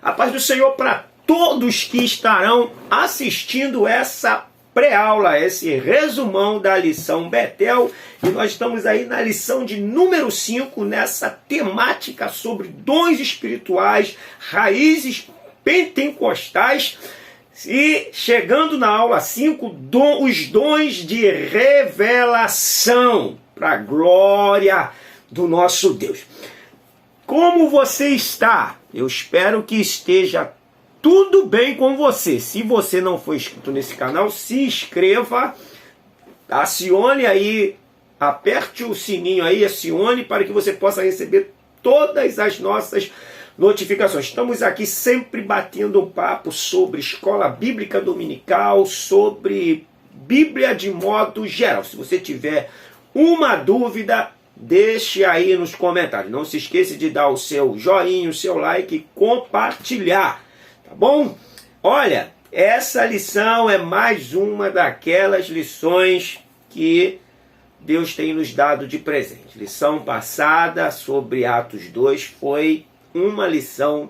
A paz do Senhor para todos que estarão assistindo essa pré-aula, esse resumão da lição Betel. E nós estamos aí na lição de número 5, nessa temática sobre dons espirituais, raízes pentecostais. E chegando na aula 5, os dons de revelação, para a glória do nosso Deus. Como você está? Eu espero que esteja tudo bem com você. Se você não for inscrito nesse canal, se inscreva, acione aí, aperte o sininho aí, acione para que você possa receber todas as nossas notificações. Estamos aqui sempre batendo um papo sobre escola bíblica dominical, sobre Bíblia de modo geral. Se você tiver uma dúvida, deixe aí nos comentários. Não se esqueça de dar o seu joinha, o seu like e compartilhar. Tá bom? Olha, essa lição é mais uma daquelas lições que Deus tem nos dado de presente. Lição passada sobre Atos 2 foi uma lição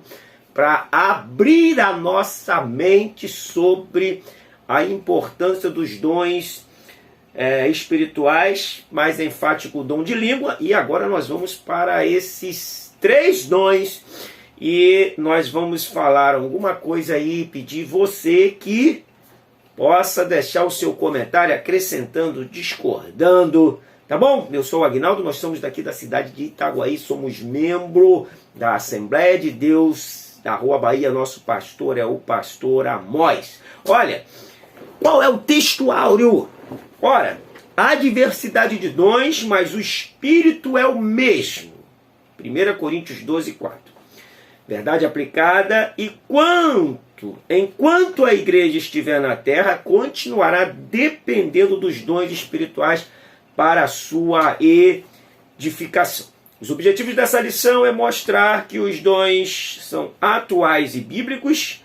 para abrir a nossa mente sobre a importância dos dons espirituais, mais enfático o dom de língua. E agora nós vamos para esses 3 dons e nós vamos falar alguma coisa aí, pedir você que possa deixar o seu comentário acrescentando, discordando, tá bom? Eu sou o Aguinaldo, nós somos daqui da cidade de Itaguaí, somos membro da Assembleia de Deus da Rua Bahia. Nosso pastor é o pastor Amós. Olha, qual é o texto áureo? Ora, há diversidade de dons, mas o Espírito é o mesmo. 1 Coríntios 12, 4. Verdade aplicada: e enquanto a igreja estiver na terra, continuará dependendo dos dons espirituais para a sua edificação. Os objetivos dessa lição é mostrar que os dons são atuais e bíblicos,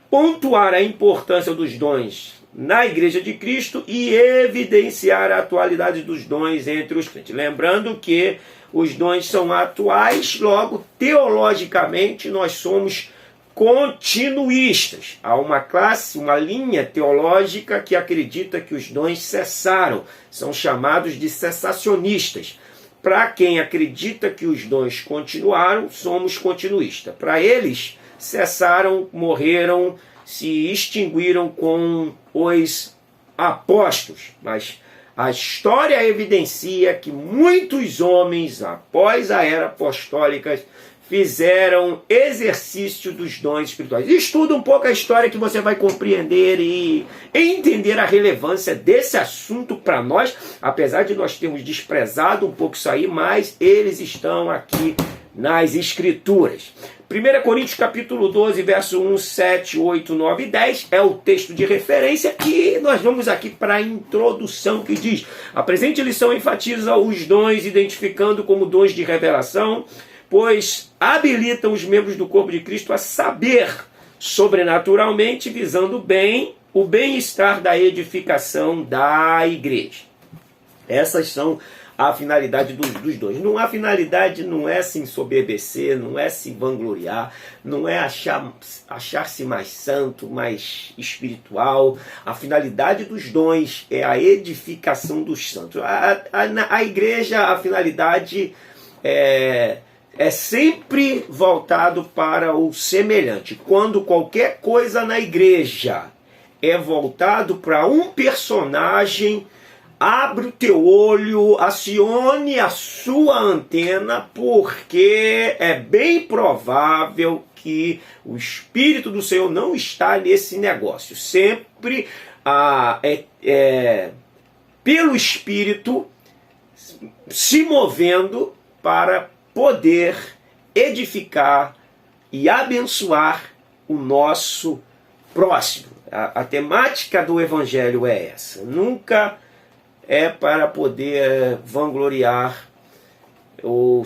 pontuar a importância dos dons na Igreja de Cristo e evidenciar a atualidade dos dons entre os crentes. Lembrando que os dons são atuais, logo, teologicamente, nós somos continuistas. Há uma classe, uma linha teológica que acredita que os dons cessaram. São chamados de cessacionistas. Para quem acredita que os dons continuaram, somos continuistas. Para eles, cessaram, morreram, se extinguiram com os apóstolos. Mas a história evidencia que muitos homens, após a era apostólica, fizeram exercício dos dons espirituais. Estuda um pouco a história que você vai compreender e entender a relevância desse assunto para nós, apesar de nós termos desprezado um pouco isso aí, mas eles estão aqui nas Escrituras. 1 Coríntios capítulo 12, verso 1, 7, 8, 9 e 10 é o texto de referência e nós vamos aqui para a introdução que diz: a presente lição enfatiza os dons, identificando como dons de revelação, pois habilitam os membros do corpo de Cristo a saber sobrenaturalmente, visando o bem-estar da edificação da igreja. Essas são a finalidade dos dons. A finalidade não é se ensoberbecer, não é se vangloriar, não é achar-se mais santo, mais espiritual. A finalidade dos dons é a edificação dos santos. A igreja, a finalidade é sempre voltado para o semelhante. Quando qualquer coisa na igreja é voltado para um personagem, abre o teu olho, acione a sua antena, porque é bem provável que o Espírito do Senhor não está nesse negócio. Sempre pelo Espírito se movendo para poder edificar e abençoar o nosso próximo. A temática do Evangelho é essa. Nunca é para poder vangloriar ou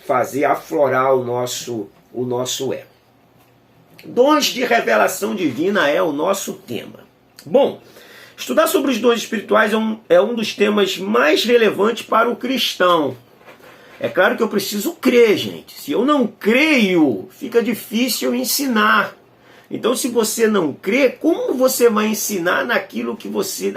fazer aflorar o nosso ego. Dons de revelação divina é o nosso tema. Bom, estudar sobre os dons espirituais é um dos temas mais relevantes para o cristão. É claro que eu preciso crer, gente. Se eu não creio, fica difícil ensinar. Então, se você não crê, como você vai ensinar aquilo que você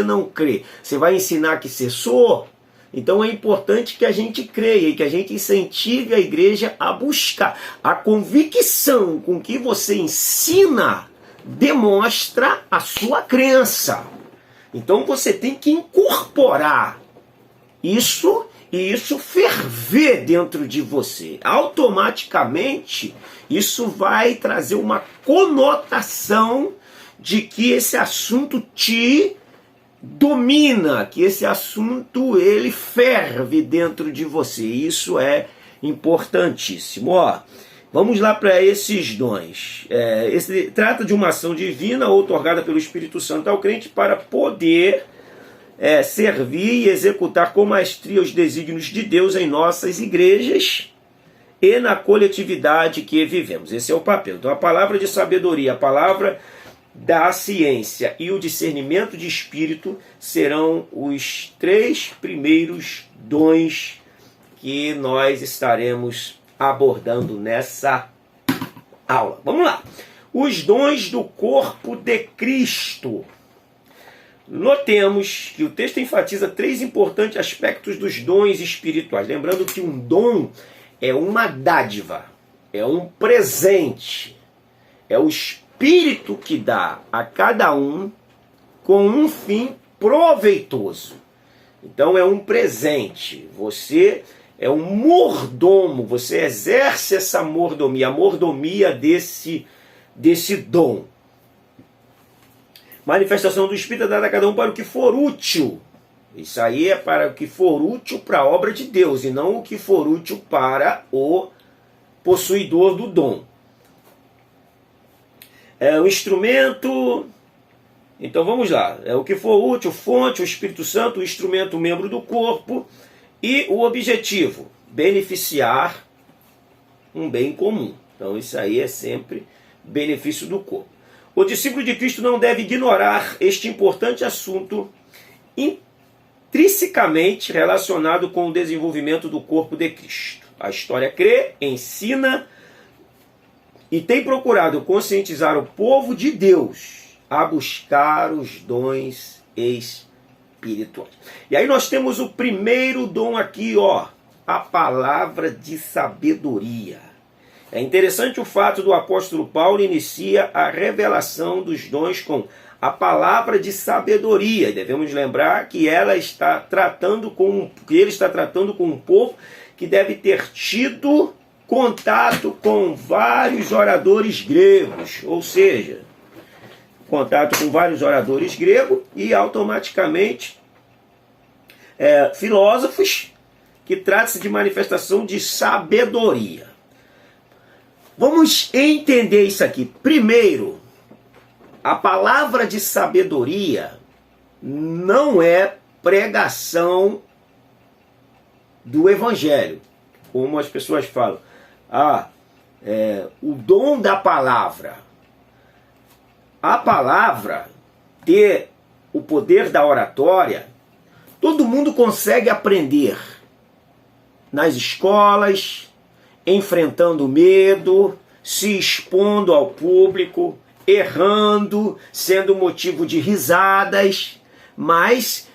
não crê? Você vai ensinar que cessou? Então é importante que a gente creia e que a gente incentive a igreja a buscar. A convicção com que você ensina demonstra a sua crença. Então você tem que incorporar isso e isso ferver dentro de você. Automaticamente isso vai trazer uma conotação de que esse assunto te domina, que esse assunto ele ferve dentro de você. Isso é importantíssimo. Vamos lá para esses dons. Trata de uma ação divina outorgada pelo Espírito Santo ao crente para poder servir e executar com maestria os desígnios de Deus em nossas igrejas e na coletividade que vivemos. Esse é o papel. Então a palavra de sabedoria, a palavra da ciência e o discernimento de espírito serão os 3 primeiros dons que nós estaremos abordando nessa aula. Vamos lá. Os dons do corpo de Cristo. Notemos que o texto enfatiza 3 importantes aspectos dos dons espirituais. Lembrando que um dom é uma dádiva, é um presente, é o Espírito que dá a cada um com um fim proveitoso. Então é um presente. Você é um mordomo, você exerce essa mordomia, a mordomia desse dom. Manifestação do Espírito é dada a cada um para o que for útil. Isso aí é para o que for útil para a obra de Deus e não o que for útil para o possuidor do dom. O instrumento, então vamos lá, é o que for útil, fonte, o Espírito Santo, o instrumento, o membro do corpo, e o objetivo, beneficiar um bem comum. Então isso aí é sempre benefício do corpo. O discípulo de Cristo não deve ignorar este importante assunto intrinsecamente relacionado com o desenvolvimento do corpo de Cristo. A história crê, ensina e tem procurado conscientizar o povo de Deus a buscar os dons espirituais. E aí nós temos o primeiro dom aqui, a palavra de sabedoria. É interessante o fato do apóstolo Paulo inicia a revelação dos dons com a palavra de sabedoria. E devemos lembrar que ele está tratando com um povo que deve ter tido contato com vários oradores gregos, ou seja, contato com vários oradores gregos e automaticamente filósofos, que trata-se de manifestação de sabedoria. Vamos entender isso aqui. Primeiro, a palavra de sabedoria não é pregação do evangelho, como as pessoas falam. O dom da palavra. A palavra ter o poder da oratória, todo mundo consegue aprender nas escolas, enfrentando medo, se expondo ao público, errando, sendo motivo de risadas, mas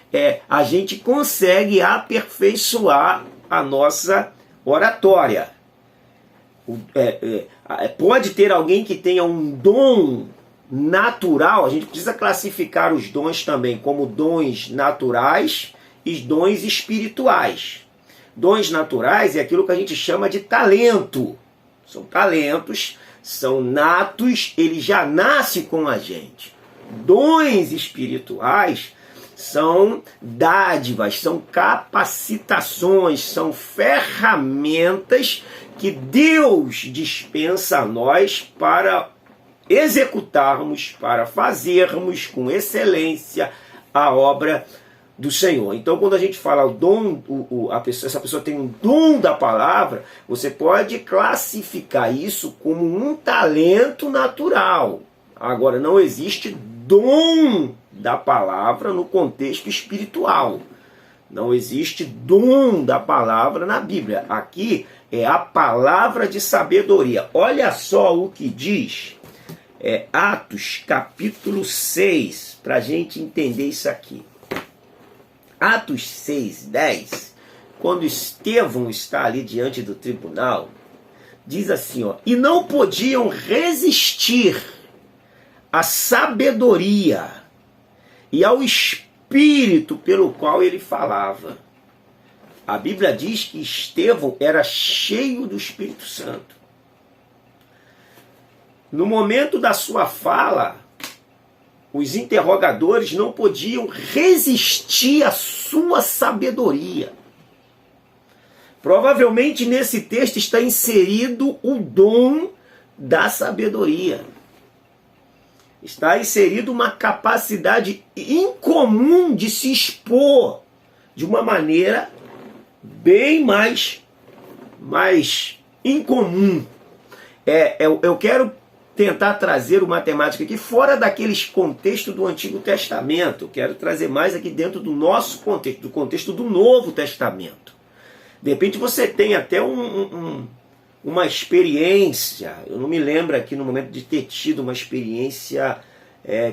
a gente consegue aperfeiçoar a nossa oratória. Pode ter alguém que tenha um dom natural, a gente precisa classificar os dons também como dons naturais e dons espirituais. Dons naturais é aquilo que a gente chama de talento. São talentos, são natos, ele já nasce com a gente. Dons espirituais são dádivas, são capacitações, são ferramentas que Deus dispensa a nós para executarmos, para fazermos com excelência a obra do Senhor. Então, quando a gente fala o dom, essa pessoa tem um dom da palavra, você pode classificar isso como um talento natural. Agora, não existe dom da palavra no contexto espiritual. Não existe dom da palavra na Bíblia. Aqui é a palavra de sabedoria. Olha só o que diz Atos capítulo 6, para a gente entender isso aqui. Atos 6:10, quando Estevão está ali diante do tribunal, diz assim, ó, e não podiam resistir à sabedoria e ao espírito pelo qual ele falava. A Bíblia diz que Estevão era cheio do Espírito Santo. No momento da sua fala, os interrogadores não podiam resistir à sua sabedoria. Provavelmente nesse texto está inserido o dom da sabedoria. Está inserido uma capacidade incomum de se expor de uma maneira bem mais incomum. Eu quero tentar trazer uma temática aqui fora daqueles contextos do Antigo Testamento. Quero trazer mais aqui dentro do nosso contexto, do contexto do Novo Testamento. De repente você tem até uma experiência, eu não me lembro aqui no momento de ter tido uma experiência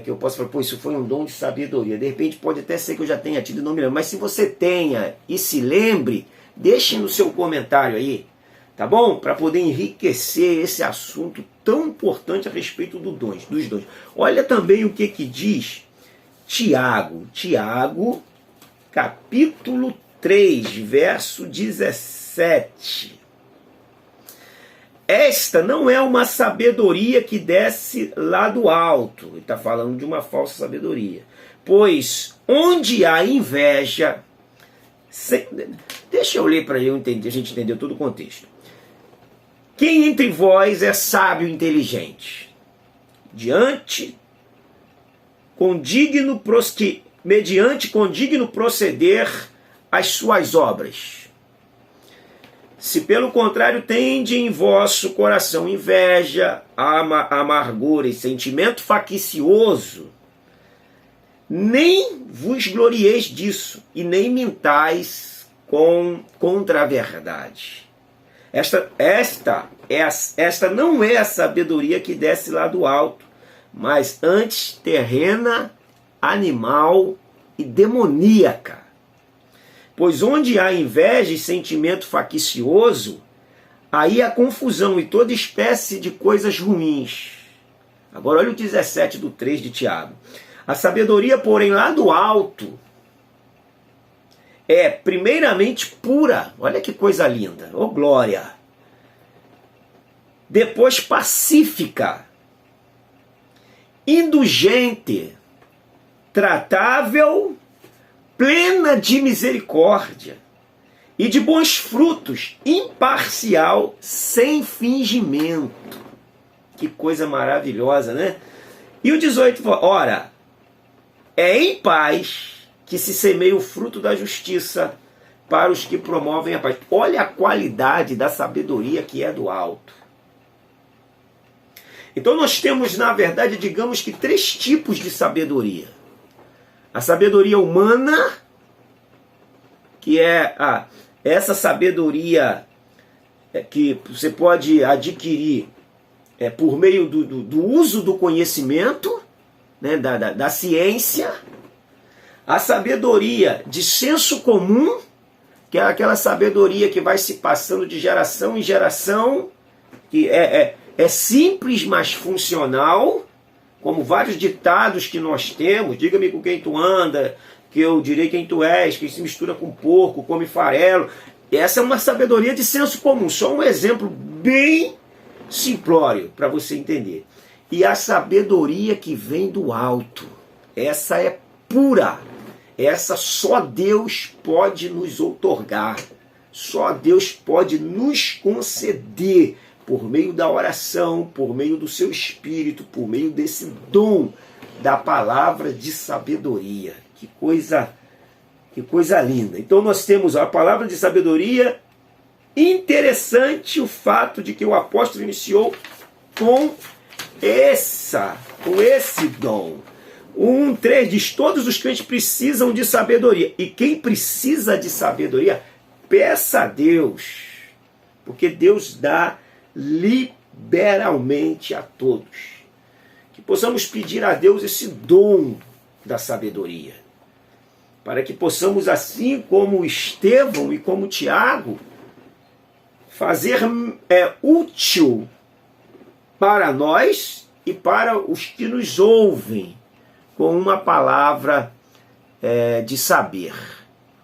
que eu posso falar, pô, isso foi um dom de sabedoria. De repente pode até ser que eu já tenha tido e não me lembro. Mas se você tenha e se lembre, deixe no seu comentário aí, tá bom? Para poder enriquecer esse assunto tão importante a respeito dos dons. Olha também o que diz Tiago, capítulo 3, verso 17. Esta não é uma sabedoria que desce lá do alto. Ele está falando de uma falsa sabedoria. Pois onde há inveja... Deixa eu ler para a gente entender todo o contexto. Quem entre vós é sábio e inteligente? Mediante condigno proceder as suas obras. Se pelo contrário tende em vosso coração inveja, amargura e sentimento faccioso, nem vos glorieis disso, e nem mintais contra a verdade. Esta não é a sabedoria que desce lá do alto, mas antes terrena, animal e demoníaca. Pois onde há inveja e sentimento faccioso, aí há confusão e toda espécie de coisas ruins. Agora olha o 17 do 3 de Tiago. A sabedoria, porém, lá do alto, é primeiramente pura. Olha que coisa linda. Oh, glória. Depois pacífica, indulgente, tratável, plena de misericórdia e de bons frutos, imparcial, sem fingimento. Que coisa maravilhosa, né? E o 18, ora, é em paz que se semeia o fruto da justiça para os que promovem a paz. Olha a qualidade da sabedoria que é do alto. Então nós temos, na verdade, digamos que 3 tipos de sabedoria. A sabedoria humana, que é essa sabedoria que você pode adquirir por meio do uso do conhecimento, né, da ciência. A sabedoria de senso comum, que é aquela sabedoria que vai se passando de geração em geração, que é simples, mas funcional, como vários ditados que nós temos. Diga-me com quem tu anda, que eu direi quem tu és, quem se mistura com porco, come farelo. Essa é uma sabedoria de senso comum, só um exemplo bem simplório para você entender. E a sabedoria que vem do alto, essa é pura, essa só Deus pode nos outorgar, só Deus pode nos conceder, por meio da oração, por meio do seu Espírito, por meio desse dom da palavra de sabedoria. Que coisa linda. Então nós temos a palavra de sabedoria. Interessante o fato de que o apóstolo iniciou com esse dom. O 1:3 diz: todos os crentes precisam de sabedoria. E quem precisa de sabedoria, peça a Deus. Porque Deus dá liberalmente a todos. Que possamos pedir a Deus esse dom da sabedoria. Para que possamos, assim como Estevão e como Tiago, fazer útil para nós e para os que nos ouvem, com uma palavra de saber.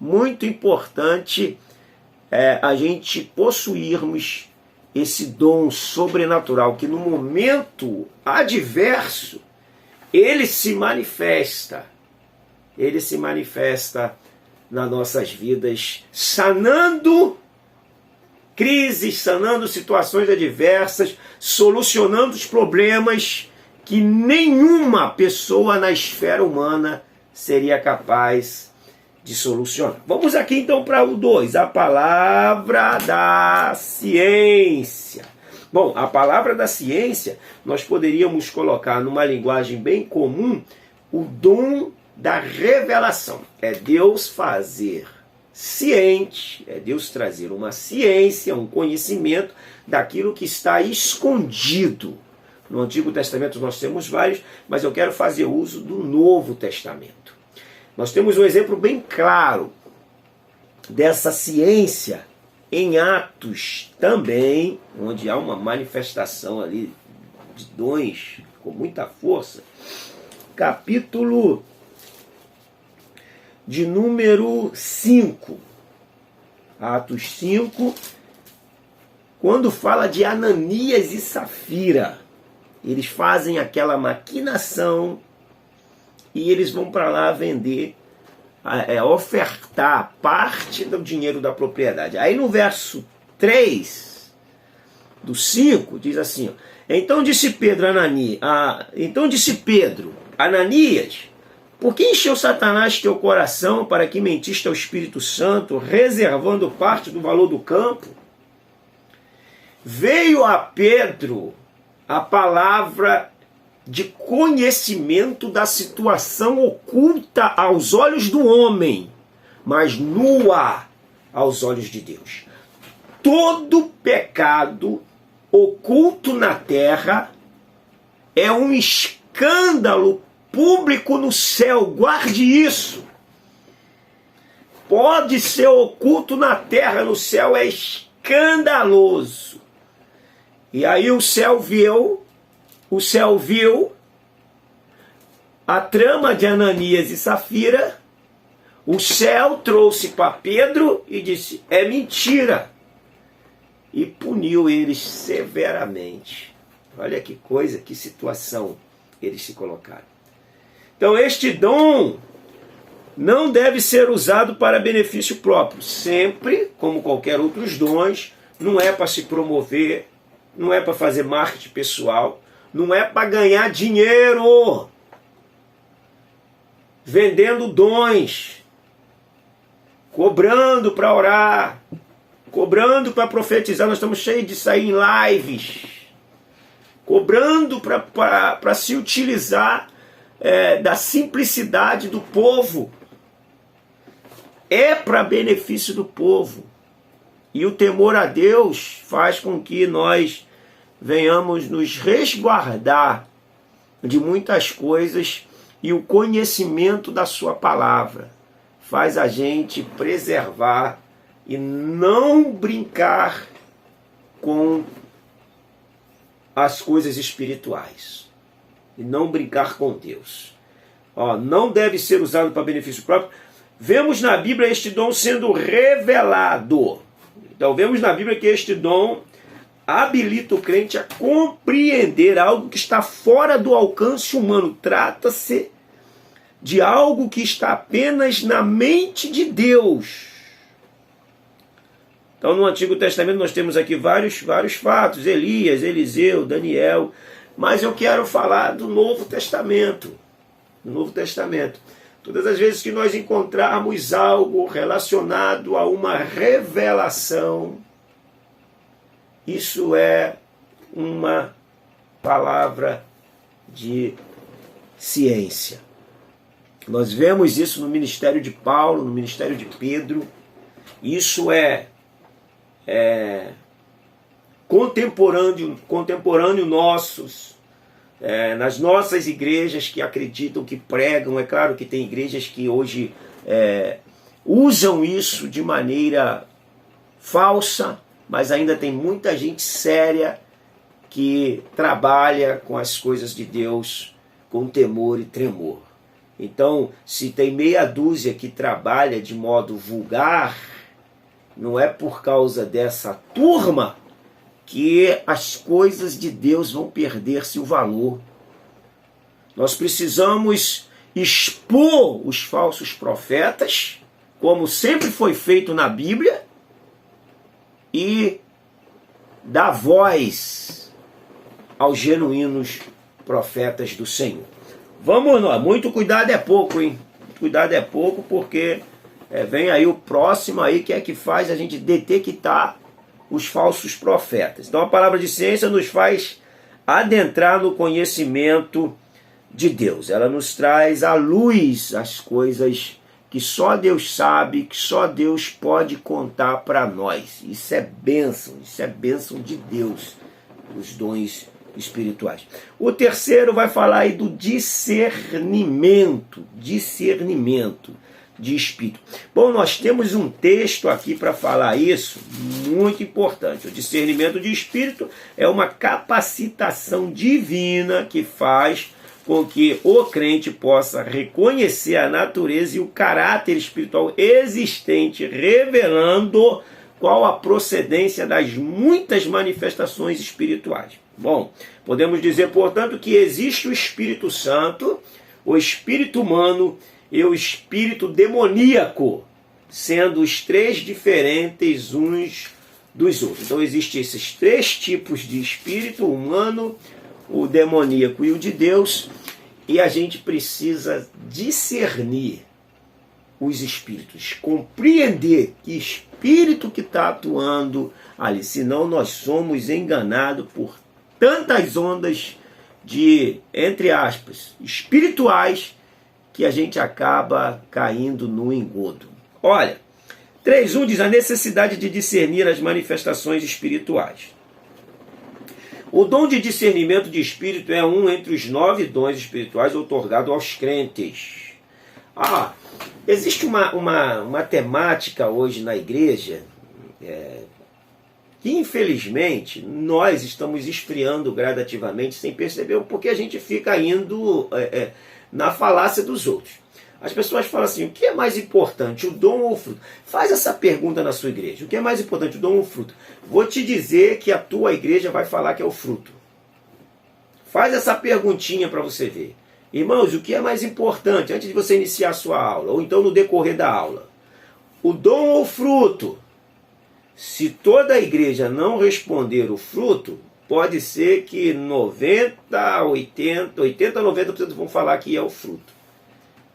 Muito importante a gente possuirmos esse dom sobrenatural, que no momento adverso, ele se manifesta nas nossas vidas, sanando crises, sanando situações adversas, solucionando os problemas que nenhuma pessoa na esfera humana seria capaz de solucionar. Vamos aqui então para o 2, a palavra da ciência. Bom, a palavra da ciência, nós poderíamos colocar numa linguagem bem comum o dom da revelação. É Deus fazer ciente, é Deus trazer uma ciência, um conhecimento daquilo que está escondido. No Antigo Testamento nós temos vários, mas eu quero fazer uso do Novo Testamento. Nós temos um exemplo bem claro dessa ciência em Atos também, onde há uma manifestação ali de dons com muita força. Capítulo de número 5. Atos 5, quando fala de Ananias e Safira. Eles fazem aquela maquinação e eles vão para lá vender, ofertar parte do dinheiro da propriedade. Aí no verso 3 do 5 diz assim: então disse Pedro, Ananias, por que encheu Satanás teu coração para que mentiste ao Espírito Santo, reservando parte do valor do campo? Veio a Pedro a palavra de conhecimento da situação oculta aos olhos do homem, mas nua aos olhos de Deus. Todo pecado oculto na terra é um escândalo público no céu. Guarde isso. Pode ser oculto na terra, no céu é escandaloso. E aí o céu viu a trama de Ananias e Safira. O céu trouxe para Pedro e disse: é mentira. E puniu eles severamente. Olha que coisa, que situação eles se colocaram. Então este dom não deve ser usado para benefício próprio. Sempre, como qualquer outros dons, não é para se promover, não é para fazer marketing pessoal, não é para ganhar dinheiro vendendo dons, cobrando para orar, cobrando para profetizar. Nós estamos cheios de sair em lives, cobrando para se utilizar da simplicidade do povo. É para benefício do povo. E o temor a Deus faz com que nós venhamos nos resguardar de muitas coisas, e o conhecimento da sua palavra faz a gente preservar e não brincar com as coisas espirituais. E não brincar com Deus. Não deve ser usado para benefício próprio. Vemos na Bíblia este dom sendo revelado. Então vemos na Bíblia que este dom habilita o crente a compreender algo que está fora do alcance humano. Trata-se de algo que está apenas na mente de Deus. Então no Antigo Testamento nós temos aqui vários fatos: Elias, Eliseu, Daniel. Mas eu quero falar do Novo Testamento. No Novo Testamento. Todas as vezes que nós encontrarmos algo relacionado a uma revelação, isso é uma palavra de ciência. Nós vemos isso no ministério de Paulo, no ministério de Pedro. Isso é contemporâneo nossos, nas nossas igrejas que acreditam, que pregam. É claro que tem igrejas que hoje usam isso de maneira falsa, mas ainda tem muita gente séria que trabalha com as coisas de Deus com temor e tremor. Então, se tem meia dúzia que trabalha de modo vulgar, não é por causa dessa turma que as coisas de Deus vão perder-se o valor. Nós precisamos expor os falsos profetas, como sempre foi feito na Bíblia, e dar voz aos genuínos profetas do Senhor. Vamos lá, muito cuidado é pouco, hein? Cuidado é pouco, porque vem aí o próximo aí que é que faz a gente detectar os falsos profetas. Então a palavra de ciência nos faz adentrar no conhecimento de Deus. Ela nos traz à luz as coisas que só Deus sabe, que só Deus pode contar para nós. Isso é bênção de Deus, os dons espirituais. O terceiro vai falar aí do discernimento de espírito. Bom, nós temos um texto aqui para falar isso, muito importante. O discernimento de espírito é uma capacitação divina que faz com que o crente possa reconhecer a natureza e o caráter espiritual existente, revelando qual a procedência das muitas manifestações espirituais. Bom, podemos dizer, portanto, que existe o Espírito Santo, o espírito humano e o espírito demoníaco, sendo os três diferentes uns dos outros. Então existem esses três tipos de espírito: o humano, o demoníaco e o de Deus, e a gente precisa discernir os espíritos, compreender que espírito que está atuando ali, senão nós somos enganados por tantas ondas de, entre aspas, espirituais, que a gente acaba caindo no engodo. Olha, 3.1 diz a necessidade de discernir as manifestações espirituais. O dom de discernimento de espírito é um entre os 9 dons espirituais outorgados aos crentes. Existe uma temática hoje na igreja que infelizmente nós estamos esfriando gradativamente sem perceber, porque a gente fica indo na falácia dos outros. As pessoas falam assim: o que é mais importante, o dom ou o fruto? Faz essa pergunta na sua igreja: o que é mais importante, o dom ou o fruto? Vou te dizer que a tua igreja vai falar que é o fruto. Faz essa perguntinha para você ver. Irmãos, o que é mais importante antes de você iniciar a sua aula, ou então no decorrer da aula? O dom ou o fruto? Se toda a igreja não responder o fruto, pode ser que 90% vão falar que é o fruto.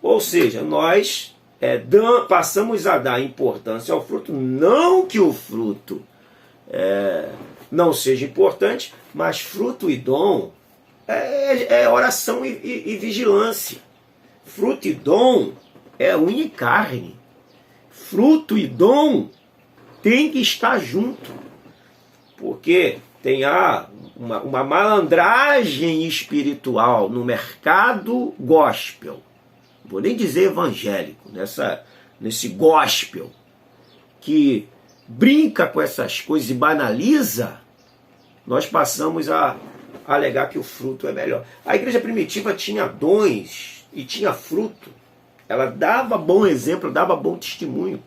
Ou seja, nós passamos a dar importância ao fruto, não que o fruto não seja importante, mas fruto e dom é oração e vigilância. Fruto e dom é unha e carne. Fruto e dom tem que estar junto, porque tem uma malandragem espiritual no mercado gospel, vou nem dizer evangélico, nesse gospel, que brinca com essas coisas e banaliza. Nós passamos a alegar que o fruto é melhor. A igreja primitiva tinha dons e tinha fruto. Ela dava bom exemplo, dava bom testemunho.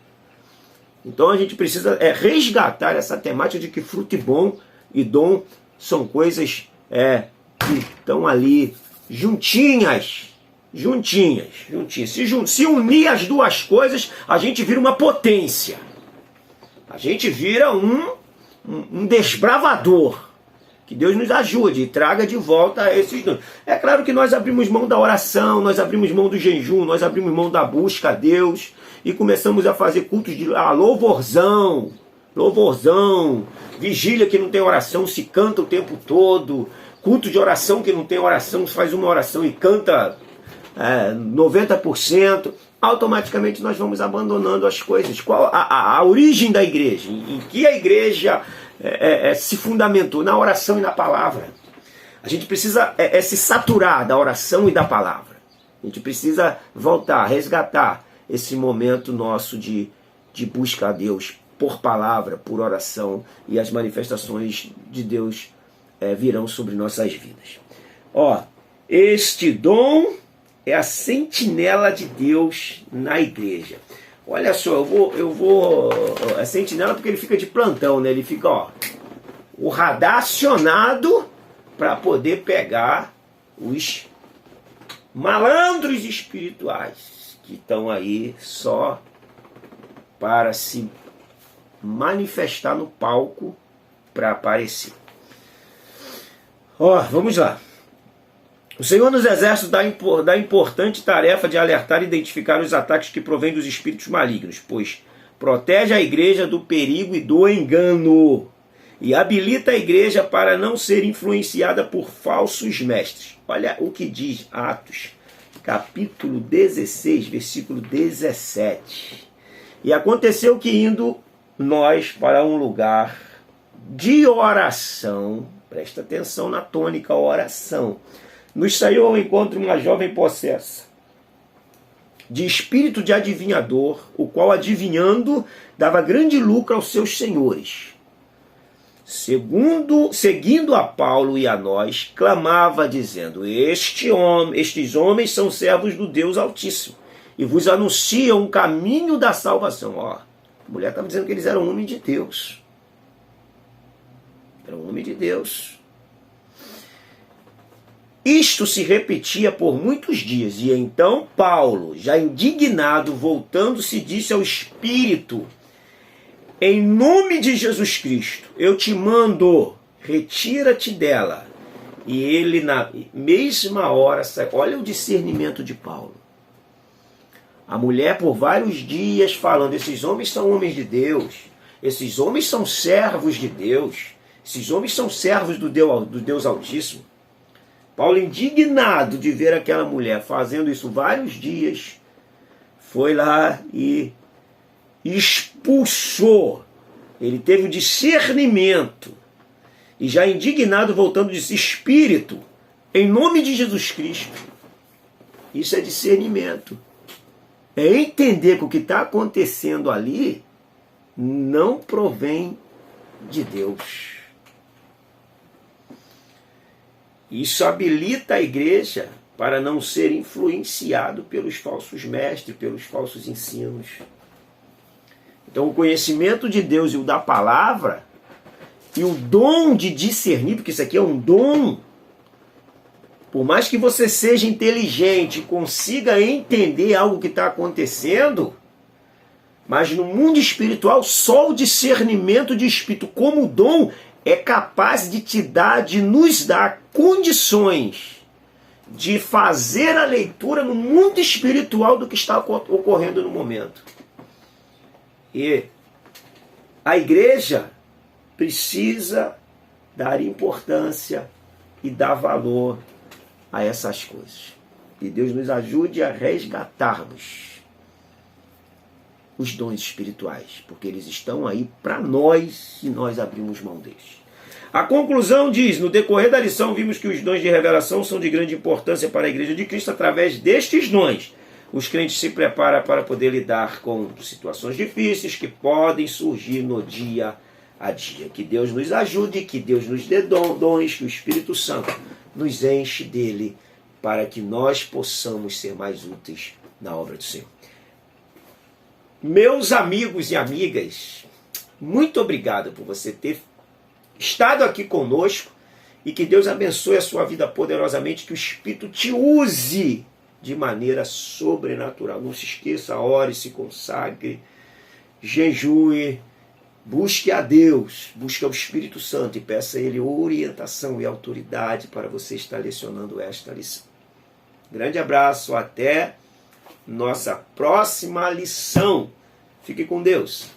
Então a gente precisa resgatar essa temática de que fruto e dom são coisas que estão ali juntinhas. Se unir as duas coisas, a gente vira uma potência. A gente vira um desbravador. Que Deus nos ajude e traga de volta esses dons. É claro que nós abrimos mão da oração, nós abrimos mão do jejum, nós abrimos mão da busca a Deus e começamos a fazer cultos de louvorzão, vigília que não tem oração, se canta o tempo todo, culto de oração que não tem oração, se faz uma oração e canta 90%, automaticamente nós vamos abandonando as coisas. Qual a origem da igreja? Em que a igreja se fundamentou? Na oração e na palavra. A gente precisa se saturar da oração e da palavra. A gente precisa voltar, resgatar esse momento nosso de busca a Deus por palavra, por oração, e as manifestações de Deus virão sobre nossas vidas. Este dom é a sentinela de Deus na igreja. Olha só, eu vou é sentinela porque ele fica de plantão, né? Ele fica, o radar acionado para poder pegar os malandros espirituais que estão aí só para se manifestar no palco para aparecer. Vamos lá. O Senhor nos exércitos dá a importante tarefa de alertar e identificar os ataques que provêm dos espíritos malignos, pois protege a igreja do perigo e do engano e habilita a igreja para não ser influenciada por falsos mestres. Olha o que diz Atos, capítulo 16, versículo 17. E aconteceu que indo nós para um lugar de oração, presta atenção na tônica, oração, nos saiu ao encontro uma jovem possessa de espírito de adivinhador, o qual, adivinhando, dava grande lucro aos seus senhores. Seguindo a Paulo e a nós, clamava, dizendo: estes homens são servos do Deus Altíssimo, e vos anunciam o caminho da salvação. A mulher estava dizendo que eles eram homens de Deus. Eram homens de Deus. Isto se repetia por muitos dias, e então Paulo, já indignado, voltando-se, disse ao Espírito: em nome de Jesus Cristo, eu te mando, retira-te dela. E ele na mesma hora sai. Olha o discernimento de Paulo. A mulher por vários dias falando: esses homens são homens de Deus, esses homens são servos de Deus, esses homens são servos do Deus Altíssimo. Paulo, indignado de ver aquela mulher fazendo isso vários dias, foi lá e expulsou. Ele teve o discernimento. E já indignado, voltando, disse: Espírito, em nome de Jesus Cristo. Isso é discernimento. É entender que o que está acontecendo ali não provém de Deus. Isso habilita a igreja para não ser influenciado pelos falsos mestres, pelos falsos ensinos. Então o conhecimento de Deus e o da palavra, e o dom de discernir, porque isso aqui é um dom, por mais que você seja inteligente, consiga entender algo que está acontecendo, mas no mundo espiritual só o discernimento de espírito como dom é capaz de nos dar condições de fazer a leitura no mundo espiritual do que está ocorrendo no momento. E a igreja precisa dar importância e dar valor a essas coisas. E Deus nos ajude a resgatarmos os dons espirituais, porque eles estão aí para nós se nós abrirmos mão deles. A conclusão diz: no decorrer da lição vimos que os dons de revelação são de grande importância para a Igreja de Cristo. Através destes dons, os crentes se preparam para poder lidar com situações difíceis que podem surgir no dia a dia. Que Deus nos ajude, que Deus nos dê dons, que o Espírito Santo nos enche dele, para que nós possamos ser mais úteis na obra do Senhor. Meus amigos e amigas, muito obrigado por você ter estado aqui conosco, e que Deus abençoe a sua vida poderosamente, que o Espírito te use de maneira sobrenatural. Não se esqueça, ore, se consagre, jejue, busque a Deus, busque ao Espírito Santo e peça a Ele orientação e autoridade para você estar lecionando esta lição. Grande abraço, até nossa próxima lição. Fique com Deus.